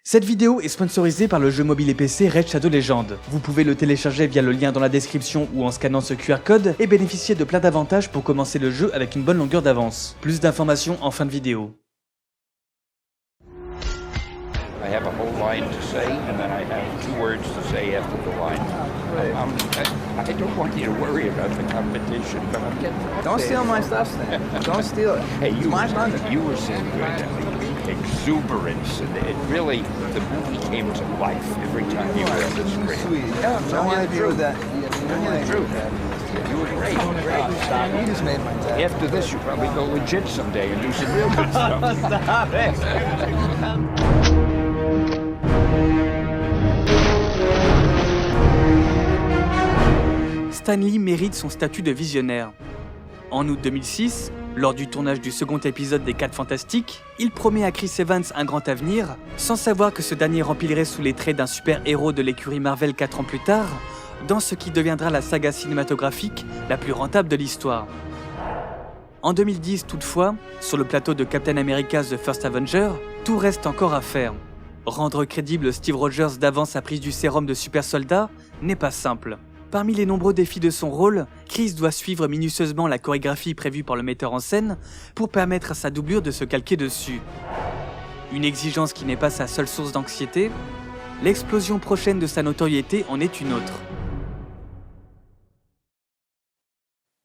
Cette vidéo est sponsorisée par le jeu mobile et PC Raid Shadow Legends. Vous pouvez le télécharger via le lien dans la description ou en scannant ce QR code et bénéficier de plein d'avantages pour commencer le jeu avec une bonne longueur d'avance. Plus d'informations en fin de vidéo. I have a whole line to say, and then I have 2 words to say after the line. I don't want you to worry about the competition, but I'm getting up Don't there. steal my stuff, Stan. Don't steal it. Hey, It's you, my thunder. you were so good. Exuberance, and it really, the movie came to life every time you were on the screen. Sweet. Yeah, I'm Don't telling want you to the deal with truth. that. Telling you the truth. You were great, great. You just made my day. After this, you'll probably go legit someday and do some real good stuff. Stop it. Stan Lee mérite son statut de visionnaire. En août 2006, lors du tournage du second épisode des 4 Fantastiques, il promet à Chris Evans un grand avenir, sans savoir que ce dernier remplirait sous les traits d'un super-héros de l'écurie Marvel 4 ans plus tard, dans ce qui deviendra la saga cinématographique la plus rentable de l'histoire. En 2010 toutefois, sur le plateau de Captain America The First Avenger, tout reste encore à faire. Rendre crédible Steve Rogers d'avant sa prise du sérum de super soldat n'est pas simple. Parmi les nombreux défis de son rôle, Chris doit suivre minutieusement la chorégraphie prévue par le metteur en scène pour permettre à sa doublure de se calquer dessus. Une exigence qui n'est pas sa seule source d'anxiété, l'explosion prochaine de sa notoriété en est une autre.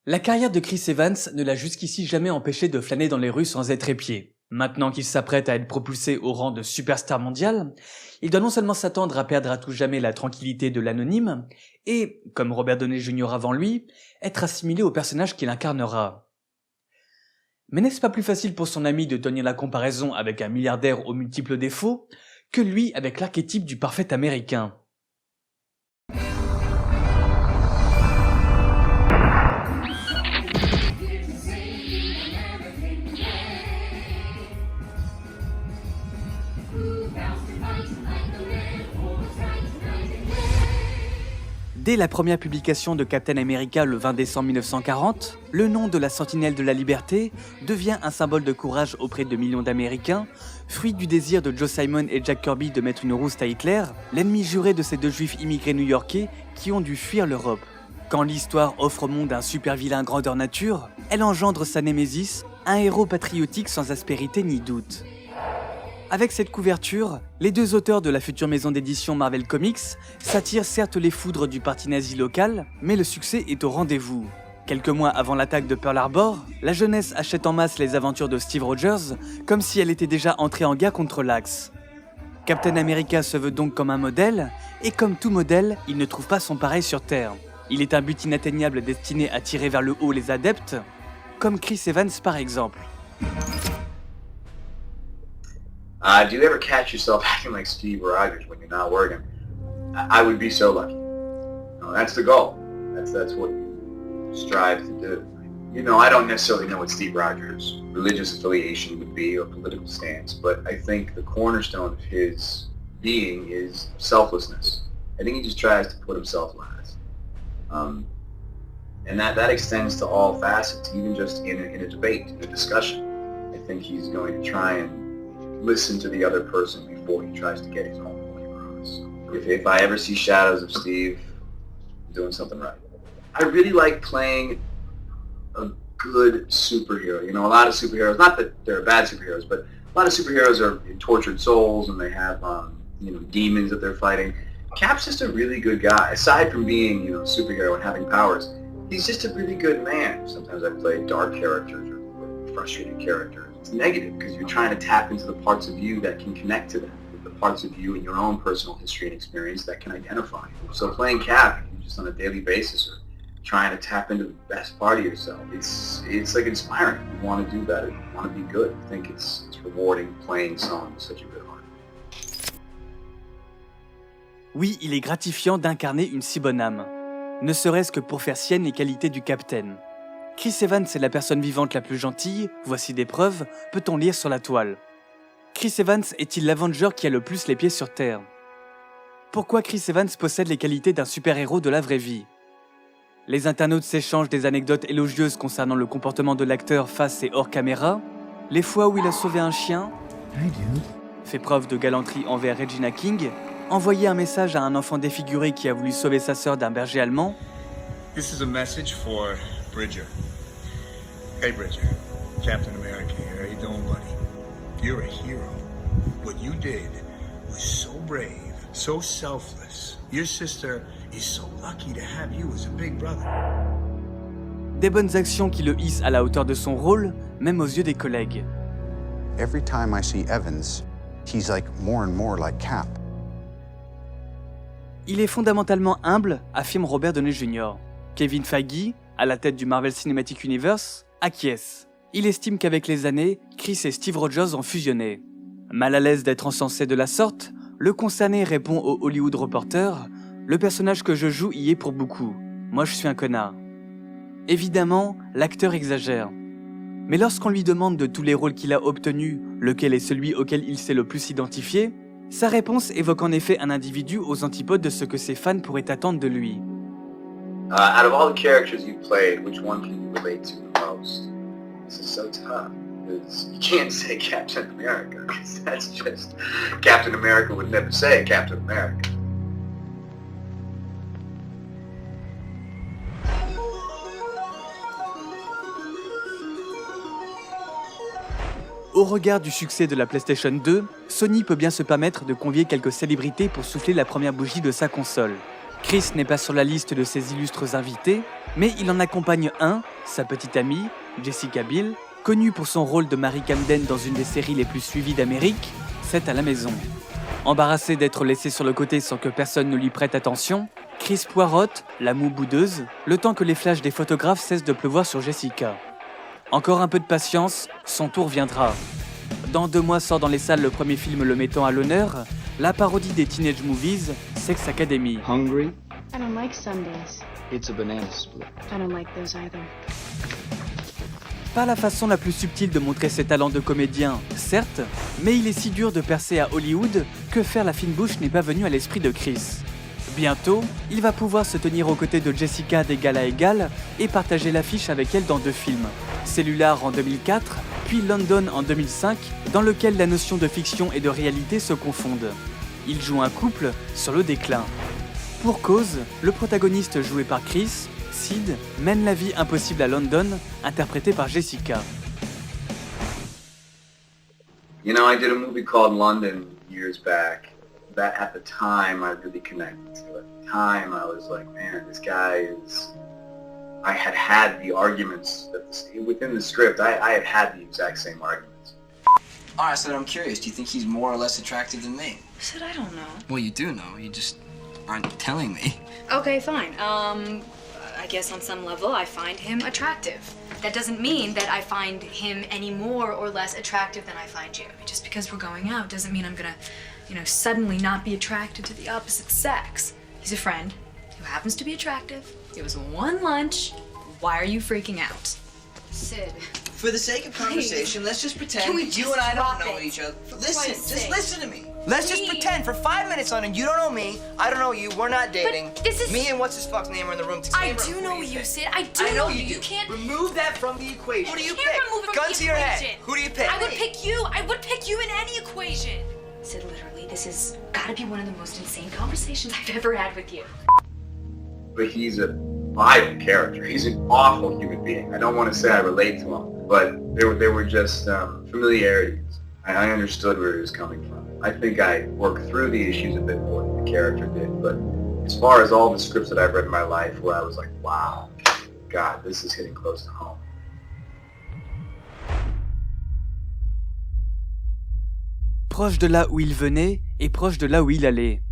La carrière de Chris Evans ne l'a jusqu'ici jamais empêché de flâner dans les rues sans être épié. Maintenant qu'il s'apprête à être propulsé au rang de superstar mondial, il doit non seulement s'attendre à perdre à tout jamais la tranquillité de l'anonyme, et, comme Robert Downey Jr. avant lui, être assimilé au personnage qu'il incarnera. Mais n'est-ce pas plus facile pour son ami de tenir la comparaison avec un milliardaire aux multiples défauts, que lui avec l'archétype du parfait américain ? Dès la première publication de Captain America le 20 décembre 1940, le nom de la Sentinelle de la Liberté devient un symbole de courage auprès de millions d'Américains, fruit du désir de Joe Simon et Jack Kirby de mettre une rouste à Hitler, l'ennemi juré de ces deux juifs immigrés new-yorkais qui ont dû fuir l'Europe. Quand l'histoire offre au monde un super vilain grandeur nature, elle engendre sa némésis, un héros patriotique sans aspérité ni doute. Avec cette couverture, les deux auteurs de la future maison d'édition Marvel Comics s'attirent certes les foudres du parti nazi local, mais le succès est au rendez-vous. Quelques mois avant l'attaque de Pearl Harbor, la jeunesse achète en masse les aventures de Steve Rogers, comme si elle était déjà entrée en guerre contre l'Axe. Captain America se veut donc comme un modèle, et comme tout modèle, il ne trouve pas son pareil sur Terre. Il est un but inatteignable destiné à tirer vers le haut les adeptes, comme Chris Evans par exemple. Do you ever catch yourself acting like Steve Rogers when you're not working? I would be so lucky. No, that's the goal. That's what you strive to do. You know, I don't necessarily know what Steve Rogers' religious affiliation would be or political stance, but I think the cornerstone of his being is selflessness. I think he just tries to put himself last. And that extends to all facets, even just in a debate, in a discussion. I think he's going to try and listen to the other person before he tries to get his own point across. If I ever see shadows of Steve, I'm doing something right. I really like playing a good superhero. You know, a lot of superheroes, not that they're bad superheroes, but a lot of superheroes are tortured souls and they have, demons that they're fighting. Cap's just a really good guy. Aside from being, a superhero and having powers, he's just a really good man. Sometimes I play dark characters or frustrated characters. It's negative because you're trying to tap into the parts of you that can connect to them, the parts of you in your own personal history and experience that can identify. So playing Cap, just on a daily basis, or trying to tap into the best part of yourself, it's like inspiring. You want to do better, you want to be good. I think it's rewarding playing someone with such a good heart. Oui, il est gratifiant d'incarner une si bonne âme, ne serait-ce que pour faire sienne les qualités du Capitaine. Chris Evans est la personne vivante la plus gentille, voici des preuves, peut-on lire sur la toile. Chris Evans est-il l'Avenger qui a le plus les pieds sur Terre ? Pourquoi Chris Evans possède les qualités d'un super-héros de la vraie vie ? Les internautes s'échangent des anecdotes élogieuses concernant le comportement de l'acteur face et hors caméra, les fois où il a sauvé un chien, fait preuve de galanterie envers Regina King, envoyé un message à un enfant défiguré qui a voulu sauver sa sœur d'un berger allemand. This is a message for Bridger. Hey Bridger, Captain America here. How you doing, buddy? You're a hero. What you did was so brave, so selfless. Your sister is so lucky to have you as a big brother. Des bonnes actions qui le hissent à la hauteur de son rôle, même aux yeux des collègues. Every time I see Evans, he's like more and more like Cap. Il est fondamentalement humble, affirme Robert Downey Jr. Kevin Feige, à la tête du Marvel Cinematic Universe, acquiesce. Il estime qu'avec les années, Chris et Steve Rogers ont fusionné. Mal à l'aise d'être encensé de la sorte, le concerné répond au Hollywood Reporter « Le personnage que je joue y est pour beaucoup. Moi je suis un connard. » Évidemment, l'acteur exagère. Mais lorsqu'on lui demande de tous les rôles qu'il a obtenus, lequel est celui auquel il s'est le plus identifié, sa réponse évoque en effet un individu aux antipodes de ce que ses fans pourraient attendre de lui. Out of all the characters you've played, which one can you relate to the most? This is so tough, because you can't say Captain America, because that's just... Captain America would never say Captain America. Au regard du succès de la PlayStation 2, Sony peut bien se permettre de convier quelques célébrités pour souffler la première bougie de sa console. Chris n'est pas sur la liste de ses illustres invités, mais il en accompagne un, sa petite amie, Jessica Biel, connue pour son rôle de Mary Camden dans une des séries les plus suivies d'Amérique, Fête à la maison. Embarrassée d'être laissée sur le côté sans que personne ne lui prête attention, Chris poirote, la moue boudeuse, le temps que les flashs des photographes cessent de pleuvoir sur Jessica. Encore un peu de patience, son tour viendra. Dans 2 mois sort dans les salles le premier film le mettant à l'honneur, la parodie des Teenage Movies, Sex Academy. Hungry? I don't like Sundays. It's a banana split. I don't like those either. Pas la façon la plus subtile de montrer ses talents de comédien, certes, mais il est si dur de percer à Hollywood que faire la fine bouche n'est pas venu à l'esprit de Chris. Bientôt, il va pouvoir se tenir aux côtés de Jessica d'égal à égal et partager l'affiche avec elle dans 2 films. Cellular en 2004, puis London en 2005, dans lequel la notion de fiction et de réalité se confondent. Ils jouent un couple sur le déclin. Pour cause, le protagoniste joué par Chris, Sid, mène la vie impossible à London, interprété par Jessica. You know, I did a movie called London years back. That at the time I really connected to. At the time I was like, man, this guy is... I had the arguments that within the script. I had the exact same arguments. Alright, so I'm curious. Do you think he's more or less attractive than me? Sid, I don't know. Well, you do know. You just aren't telling me. Okay, fine. I guess on some level I find him attractive. That doesn't mean that I find him any more or less attractive than I find you. Just because we're going out doesn't mean I'm gonna, suddenly not be attracted to the opposite sex. He's a friend who happens to be attractive. It was one lunch. Why are you freaking out? Sid. For the sake of conversation, let's just pretend Can we you just and I drop don't know it? each other. For Listen, Christ's just sake. listen to me. Let's just Please. pretend for 5 minutes, London. You don't know me. I don't know you. We're not dating. this is- Me and what's his fuck's name are in the room. I together. do What know do you, think? Sid. I do I know you. you. do. You can't remove that from the equation. Who do you can't pick? remove it from Gun the to your head. equation. Who do you pick? I would pick you. I would pick you in any equation. Sid, literally, this has got to be one of the most insane conversations I've ever had with you. But he's a vile character. He's an awful human being. I don't want to say I relate to him, but there were just familiarities. I understood where he was coming from. I think I worked through the issues a bit more than the character did, but as far as all the scripts that I've read in my life where I was like, wow, God, this is hitting close to home. Proche de là où il venait et proche de là où il allait.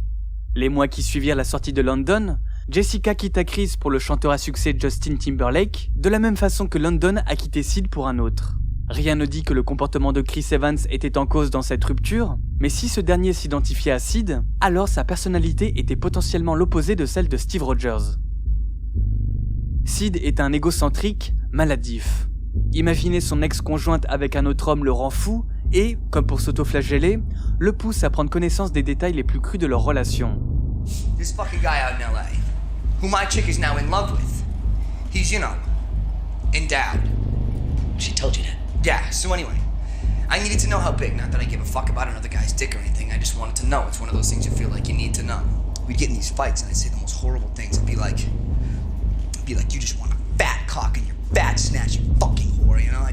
Les mois qui suivirent la sortie de London, Jessica quitta Chris pour le chanteur à succès Justin Timberlake, de la même façon que London a quitté Sid pour un autre. Rien ne dit que le comportement de Chris Evans était en cause dans cette rupture, mais si ce dernier s'identifiait à Sid, alors sa personnalité était potentiellement l'opposé de celle de Steve Rogers. Sid est un égocentrique maladif. Imaginer son ex-conjointe avec un autre homme le rend fou et, comme pour s'auto-flageller, le pousse à prendre connaissance des détails les plus crus de leur relation. This fucking guy out in LA, who my chick is now in love with, he's, endowed. She told you that. Yeah, so anyway, I needed to know how big. Not that I give a fuck about another guy's dick or anything. I just wanted to know. It's one of those things you feel like you need to know. We'd get in these fights and I'd say the most horrible things. I'd be like, you just want a fat cock in your fat snatch, you fucking whore, you know?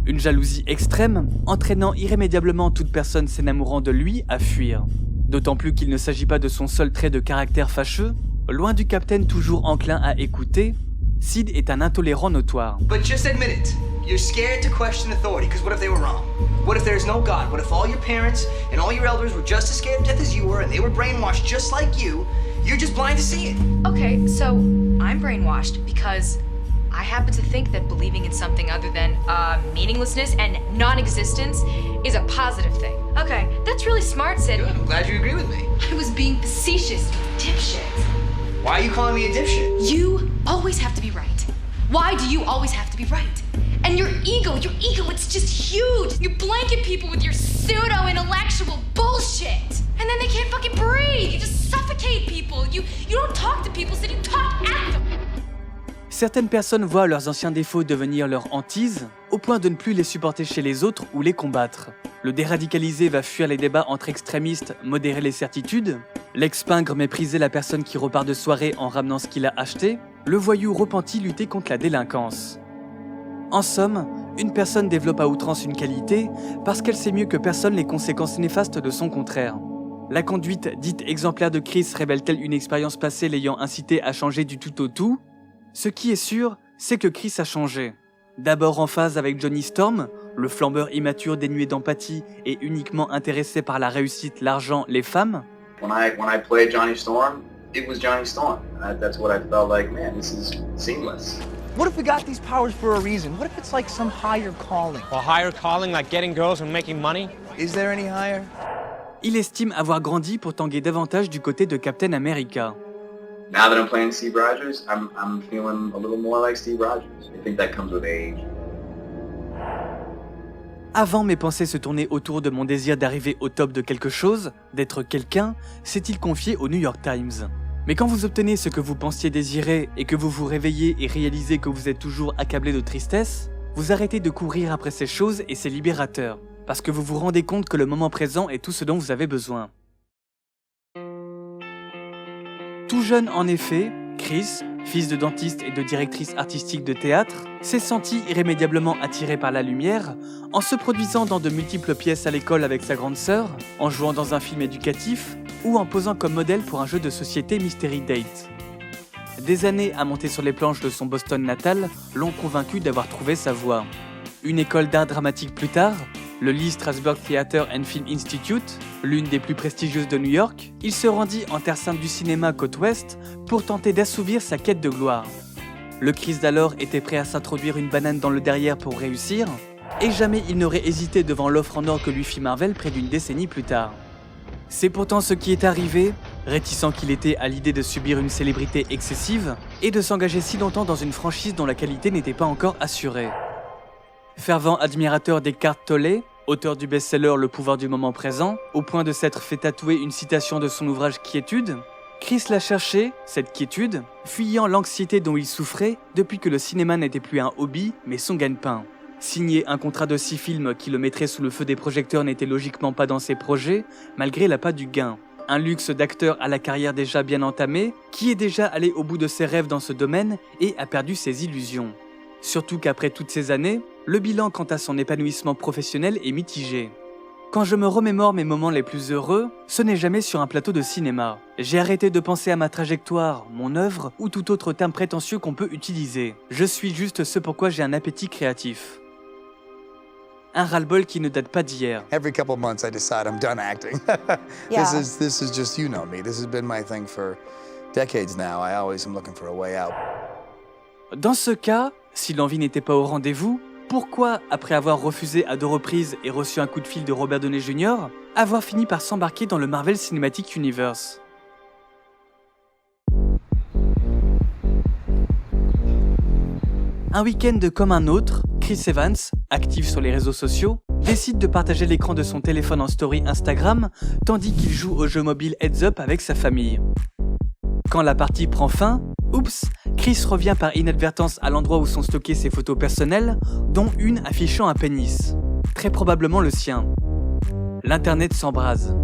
Une jalousie extrême, entraînant irrémédiablement toute personne s'enamourant de lui à fuir. D'autant plus qu'il ne s'agit pas de son seul trait de caractère fâcheux, loin du capitaine toujours enclin à écouter, Sid est un intolérant notoire. But just admit it. You're scared to question authority, because what if they were wrong? What if there's no God? What if all your parents and all your elders were just as scared of death as you were, and they were brainwashed just like you? You're just blind to see it. Okay, so I'm brainwashed because I happen to think that believing in something other than meaninglessness and non-existence is a positive thing. Okay, that's really smart, Sid. Good, I'm glad you agree with me. I was being facetious, you dipshit. Why are you calling me a dipshit? You always have to be right. Why do you always have to be right? And your ego, it's just huge. You blanket people with your pseudo-intellectual bullshit. And then they can't fucking breathe. You just suffocate people. You don't talk to people, so you talk at them. Certaines personnes voient leurs anciens défauts devenir leur hantise, au point de ne plus les supporter chez les autres ou les combattre. Le déradicalisé va fuir les débats entre extrémistes, modérer les certitudes. L'ex-pingre mépriser la personne qui repart de soirée en ramenant ce qu'il a acheté. Le voyou repenti lutter contre la délinquance. En somme, une personne développe à outrance une qualité parce qu'elle sait mieux que personne les conséquences néfastes de son contraire. La conduite dite exemplaire de Chris révèle-t-elle une expérience passée l'ayant incité à changer du tout au tout ? Ce qui est sûr, c'est que Chris a changé. D'abord en phase avec Johnny Storm, le flambeur immature dénué d'empathie et uniquement intéressé par la réussite, l'argent, les femmes. When I played Johnny Storm, it was Johnny Storm. That's what I felt like, man, this is seamless. What if we got these powers for a reason? What if it's like some higher calling? A higher calling, like getting girls and making money? Is there any higher? Il estime avoir grandi pour tanguer davantage du côté de Captain America. Now that I'm playing Steve Rogers, I'm feeling a little more like Steve Rogers. I think that comes with age. Avant mes pensées se tournaient autour de mon désir d'arriver au top de quelque chose, d'être quelqu'un, s'est-il confié au New York Times. Mais quand vous obtenez ce que vous pensiez désirer et que vous vous réveillez et réalisez que vous êtes toujours accablé de tristesse, vous arrêtez de courir après ces choses et c'est libérateur, parce que vous vous rendez compte que le moment présent est tout ce dont vous avez besoin. Tout jeune en effet, Chris, fils de dentiste et de directrice artistique de théâtre, s'est senti irrémédiablement attiré par la lumière en se produisant dans de multiples pièces à l'école avec sa grande sœur, en jouant dans un film éducatif ou en posant comme modèle pour un jeu de société Mystery Date. Des années à monter sur les planches de son Boston natal l'ont convaincu d'avoir trouvé sa voie. Une école d'art dramatique plus tard, le Lee Strasberg Theatre and Film Institute, l'une des plus prestigieuses de New York, il se rendit en terre sainte du cinéma côte ouest pour tenter d'assouvir sa quête de gloire. Le Chris d'alors était prêt à s'introduire une banane dans le derrière pour réussir, et jamais il n'aurait hésité devant l'offre en or que lui fit Marvel près d'une décennie plus tard. C'est pourtant ce qui est arrivé, réticent qu'il était à l'idée de subir une célébrité excessive et de s'engager si longtemps dans une franchise dont la qualité n'était pas encore assurée. Fervent admirateur d'Eckhart Tolle, auteur du best-seller Le pouvoir du moment présent, au point de s'être fait tatouer une citation de son ouvrage Quiétude, Chris l'a cherché, cette quiétude, fuyant l'anxiété dont il souffrait depuis que le cinéma n'était plus un hobby, mais son gagne-pain. Signer un contrat de 6 films qui le mettrait sous le feu des projecteurs n'était logiquement pas dans ses projets, malgré l'appât du gain. Un luxe d'acteur à la carrière déjà bien entamée, qui est déjà allé au bout de ses rêves dans ce domaine et a perdu ses illusions. Surtout qu'après toutes ces années, le bilan quant à son épanouissement professionnel est mitigé. Quand je me remémore mes moments les plus heureux, ce n'est jamais sur un plateau de cinéma. J'ai arrêté de penser à ma trajectoire, mon œuvre ou tout autre terme prétentieux qu'on peut utiliser. Je suis juste ce pourquoi j'ai un appétit créatif. Un ras-le-bol qui ne date pas d'hier. Every couple of months I decide I'm done acting. Yeah. This is just, you know me. This has been my thing for decades now. I always am looking for a way out. Dans ce cas, si l'envie n'était pas au rendez-vous, pourquoi, après avoir refusé à 2 reprises et reçu un coup de fil de Robert Downey Jr., avoir fini par s'embarquer dans le Marvel Cinematic Universe ? Un week-end comme un autre, Chris Evans, actif sur les réseaux sociaux, décide de partager l'écran de son téléphone en story Instagram, tandis qu'il joue au jeu mobile Heads Up avec sa famille. Quand la partie prend fin, oups, Chris revient par inadvertance à l'endroit où sont stockées ses photos personnelles, dont une affichant un pénis. très probablement le sien. L'Internet s'embrase.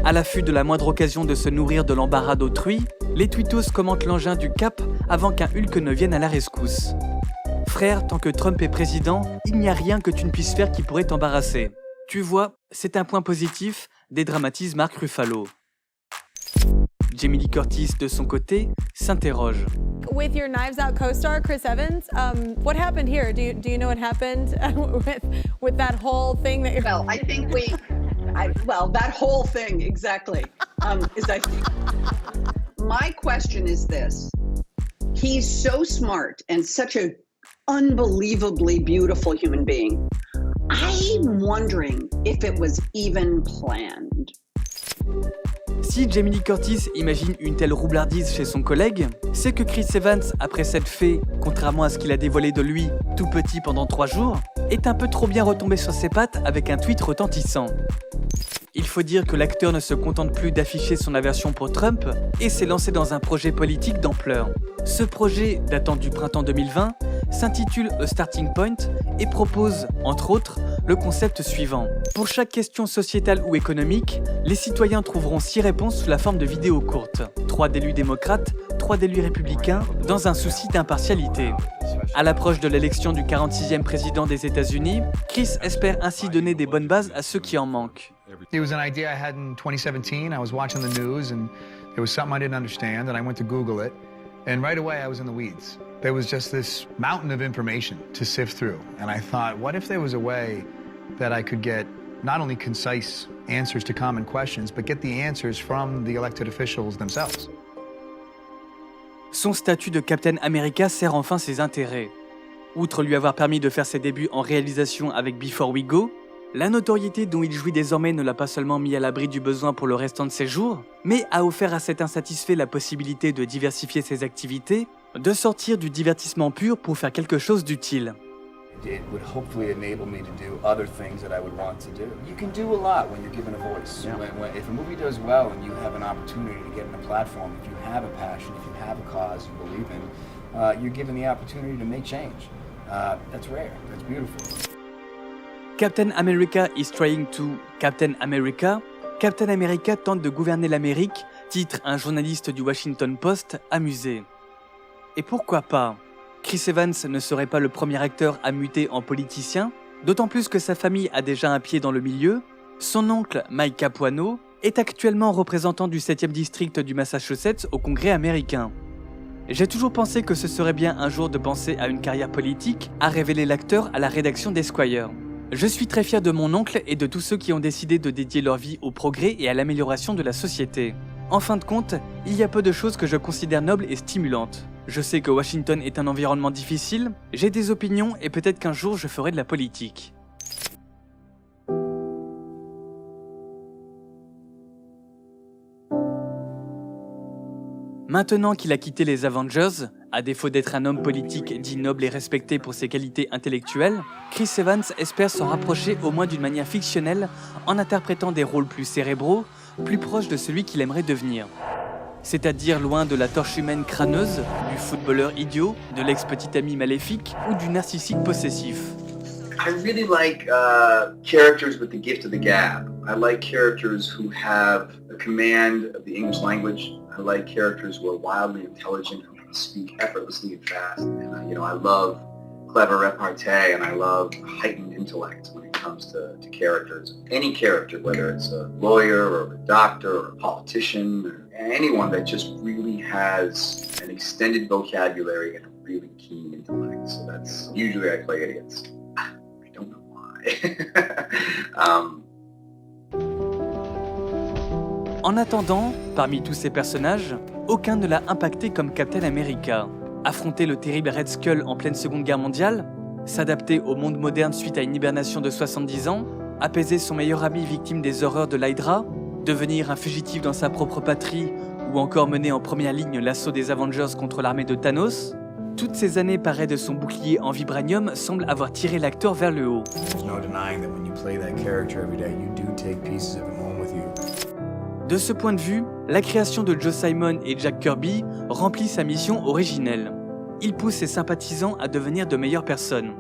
À l'affût de la moindre occasion de se nourrir de l'embarras d'autrui, les tweetos commentent l'engin du Cap avant qu'un Hulk ne vienne à la rescousse. Frère, tant que Trump est président, il n'y a rien que tu ne puisses faire qui pourrait t'embarrasser. Tu vois, c'est un point positif, dédramatise Mark Ruffalo. Jamie Lee Curtis, de son côté, s'interroge. With your Knives Out co-star Chris Evans, what happened here? Do you know what happened with that whole thing that? Well, I think that whole thing exactly is I think. My question is this: he's so smart and such a unbelievably beautiful human being. I'm wondering if it was even planned. Si Jamie Lee Curtis imagine une telle roublardise chez son collègue, c'est que Chris Evans, après s'être fait, contrairement à ce qu'il a dévoilé de lui, tout petit pendant 3 jours, est un peu trop bien retombé sur ses pattes avec un tweet retentissant. Il faut dire que l'acteur ne se contente plus d'afficher son aversion pour Trump et s'est lancé dans un projet politique d'ampleur. Ce projet, datant du printemps 2020, s'intitule A Starting Point et propose, entre autres, le concept suivant. Pour chaque question sociétale ou économique, les citoyens trouveront 6 réponses sous la forme de vidéos courtes. 3 d'élus démocrates, 3 d'élus républicains, dans un souci d'impartialité. À l'approche de l'élection du 46e président des États-Unis, Chris espère ainsi donner des bonnes bases à ceux qui en manquent. It was an idea I had in 2017. I was watching the news and there was something I didn't understand and I went to Google it and right away I was in the weeds. There was just this mountain of information to sift through and I thought, what if there was a way that I could get not only concise answers to common questions but get the answers from the elected officials themselves. Son statut de Captain America sert enfin ses intérêts. Outre lui avoir permis de faire ses débuts en réalisation avec Before We Go, la notoriété dont il jouit désormais ne l'a pas seulement mis à l'abri du besoin pour le restant de ses jours, mais a offert à cet insatisfait la possibilité de diversifier ses activités, de sortir du divertissement pur pour faire quelque chose d'utile. It would hopefully enable me to do other things that I would want to do. You can do a lot when you're given a voice. Yeah. If a movie does well and you have an opportunity to get on a platform, if you have a passion, if you have a cause you believe in, you're given the opportunity to make change. That's rare. That's beautiful. Captain America is trying to Captain America. Captain America tente de gouverner l'Amérique, titre un journaliste du Washington Post amusé. Et pourquoi pas ? Chris Evans ne serait pas le premier acteur à muter en politicien, d'autant plus que sa famille a déjà un pied dans le milieu. Son oncle, Mike Capuano, est actuellement représentant du 7e district du Massachusetts au Congrès américain. J'ai toujours pensé que ce serait bien un jour de penser à une carrière politique, à révéler l'acteur à la rédaction d'Esquire. Je suis très fier de mon oncle et de tous ceux qui ont décidé de dédier leur vie au progrès et à l'amélioration de la société. En fin de compte, il y a peu de choses que je considère nobles et stimulantes. Je sais que Washington est un environnement difficile, j'ai des opinions et peut-être qu'un jour je ferai de la politique. Maintenant qu'il a quitté les Avengers, à défaut d'être un homme politique dit noble et respecté pour ses qualités intellectuelles, Chris Evans espère s'en rapprocher au moins d'une manière fictionnelle en interprétant des rôles plus cérébraux, plus proches de celui qu'il aimerait devenir. C'est-à-dire loin de la torche humaine crâneuse, du footballeur idiot, de l'ex-petit ami maléfique ou du narcissique possessif. I really like characters with the gift of the gab. I like characters who have a command of the English language. I like characters who are wildly intelligent, who can speak effortlessly and fast. And I love clever repartee, and I love heightened intellect when it comes to characters. Any character, whether it's a lawyer or a doctor or a politician, or anyone that just really has an extended vocabulary and a really keen intellect. So that's usually I play idiots. I don't know why. En attendant, parmi tous ces personnages, aucun ne l'a impacté comme Captain America. Affronter le terrible Red Skull en pleine Seconde Guerre mondiale, s'adapter au monde moderne suite à une hibernation de 70 ans, apaiser son meilleur ami victime des horreurs de l'Hydra, devenir un fugitif dans sa propre patrie ou encore mener en première ligne l'assaut des Avengers contre l'armée de Thanos, toutes ces années parées de son bouclier en vibranium semblent avoir tiré l'acteur vers le haut. De ce point de vue, la création de Joe Simon et Jack Kirby remplit sa mission originelle. il pousse ses sympathisants à devenir de meilleures personnes.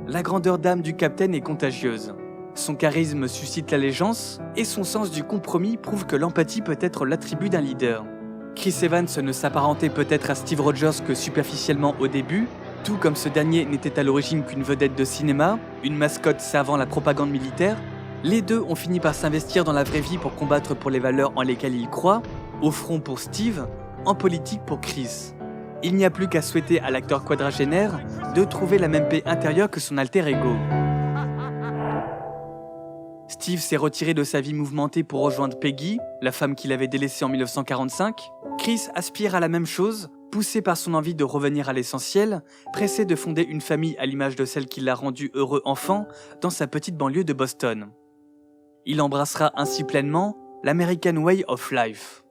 La grandeur d'âme du capitaine est contagieuse. Son charisme suscite l'allégeance et son sens du compromis prouve que l'empathie peut être l'attribut d'un leader. Chris Evans ne s'apparentait peut-être à Steve Rogers que superficiellement au début, tout comme ce dernier n'était à l'origine qu'une vedette de cinéma, une mascotte servant la propagande militaire. Les deux ont fini par s'investir dans la vraie vie pour combattre pour les valeurs en lesquelles ils croient, au front pour Steve, en politique pour Chris. Il n'y a plus qu'à souhaiter à l'acteur quadragénaire de trouver la même paix intérieure que son alter ego. Steve s'est retiré de sa vie mouvementée pour rejoindre Peggy, la femme qu'il avait délaissée en 1945. Chris aspire à la même chose, poussé par son envie de revenir à l'essentiel, pressé de fonder une famille à l'image de celle qui l'a rendu heureux enfant dans sa petite banlieue de Boston. Il embrassera ainsi pleinement l'American Way of Life.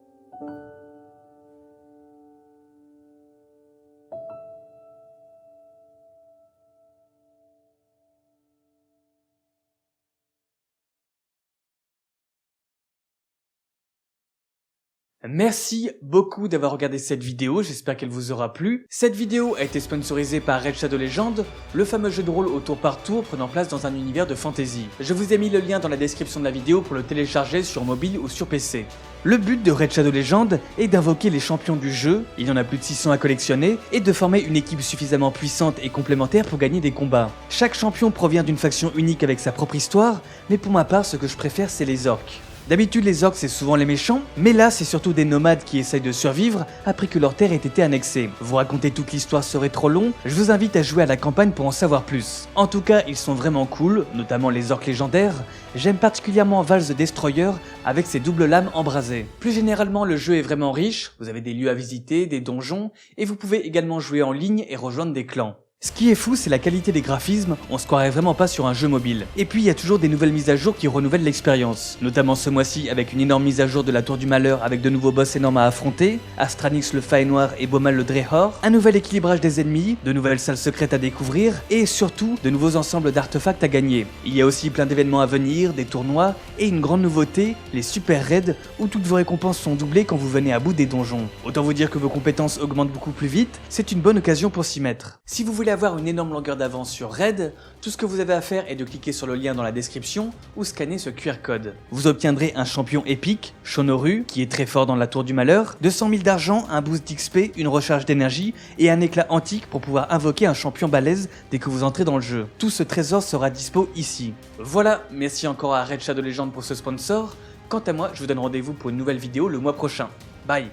Merci beaucoup d'avoir regardé cette vidéo, j'espère qu'elle vous aura plu. Cette vidéo a été sponsorisée par Raid Shadow Legends, le fameux jeu de rôle au tour par tour prenant place dans un univers de fantasy. Je vous ai mis le lien dans la description de la vidéo pour le télécharger sur mobile ou sur PC. Le but de Raid Shadow Legends est d'invoquer les champions du jeu, il y en a plus de 600 à collectionner, et de former une équipe suffisamment puissante et complémentaire pour gagner des combats. Chaque champion provient d'une faction unique avec sa propre histoire, mais pour ma part ce que je préfère c'est les orques. D'habitude les orques c'est souvent les méchants, mais là c'est surtout des nomades qui essayent de survivre après que leur terre ait été annexée. Vous raconter toute l'histoire serait trop long, je vous invite à jouer à la campagne pour en savoir plus. En tout cas ils sont vraiment cool, notamment les orques légendaires. J'aime particulièrement Val the Destroyer avec ses doubles lames embrasées. Plus généralement le jeu est vraiment riche, vous avez des lieux à visiter, des donjons, et vous pouvez également jouer en ligne et rejoindre des clans. Ce qui est fou, c'est la qualité des graphismes, on se croirait vraiment pas sur un jeu mobile. Et puis il y a toujours des nouvelles mises à jour qui renouvellent l'expérience, notamment ce mois-ci avec une énorme mise à jour de la Tour du Malheur avec de nouveaux boss énormes à affronter, Astranix le Fae Noir et Bomal le Drehor, un nouvel équilibrage des ennemis, de nouvelles salles secrètes à découvrir, et surtout de nouveaux ensembles d'artefacts à gagner. Il y a aussi plein d'événements à venir, des tournois, et une grande nouveauté, les super raids, où toutes vos récompenses sont doublées quand vous venez à bout des donjons. Autant vous dire que vos compétences augmentent beaucoup plus vite, c'est une bonne occasion pour s'y mettre. Si vous voulez avoir une énorme longueur d'avance sur Raid, tout ce que vous avez à faire est de cliquer sur le lien dans la description ou scanner ce QR code. Vous obtiendrez un champion épique, Shonoru, qui est très fort dans la Tour du Malheur, 200 000 d'argent, un boost d'XP, une recharge d'énergie et un éclat antique pour pouvoir invoquer un champion balèze dès que vous entrez dans le jeu. Tout ce trésor sera dispo ici. Voilà, merci encore à Raid Shadow Legends pour ce sponsor. Quant à moi, je vous donne rendez-vous pour une nouvelle vidéo le mois prochain. Bye.